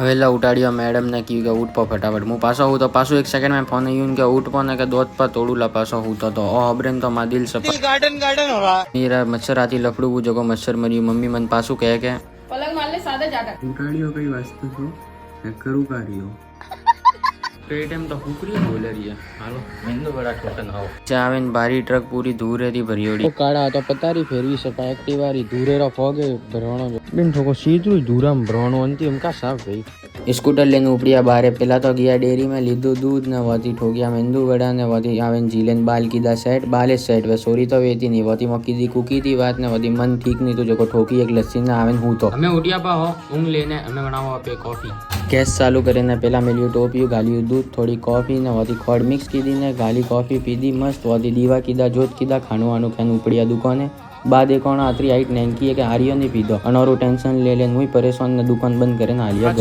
हवेला उठाड़ियो मैडम ने की के उठ पो फटाफट मु पासो हूँ तो पासो 1 सेकंड में फोन यूं के उठ पो ने के दोत पर तोड़ूला पासो हूँ तो ओ हबरेन तो मा दिल सपा गार्डन गार्डन हो रहा मेरा मच्छर आती लफड़ू वो जगो मच्छर मरियो मम्मी मन पासो कह के पलंग मारले सादे जाटा उठाड़ियो कई वास्तु तो मैं करू कारियो कई टाइम तो हुकरी बोले रही है हालो मेंदो बड़ा ठोकन आओ चावेन बारी ट्रक पूरी धूरे री भरियोड़ी ओ काड़ा तो पतारी फेरवी सका एक्टिवारी धूरेरा फोगे भरवाणो बिन ठोको सीधू धूरा में भरवाणो अंतिम का साफ भाई स्कूटर लेने उपड़िया बारे पेला तो गया डेरी में लीधु दूध ने वती ठोकिया मेंदू वड़ा ने वती आवेन जीलेन बाल कीदा सेट बाले सेट वे सोरी तो वेती नहीं वती मक्की दी कुकी दी बात ने वती मन ठीक नहीं तो जको ठोकी एक लस्सी ने आवेन हूं तो हमें उठिया पा हो ऊंग लेने हमें बनावो पे कॉफी गैस चालू करे ने पेला मेलियो टोपियो गालियो दूध थोड़ी कॉफी ने वती खोड़ मिक्स की दी ने गाली कॉफी पीदी मस्त वती दीवा कीदा जोत कीदा खानो वानो खान उपड़िया दुकाने बाद एक आतरी हाइट नेंकी है कि हारियो नहीं पीदो अनोरो टेंशन ले लेन हुई परेशान ने दुकान बंद करे ना हालिया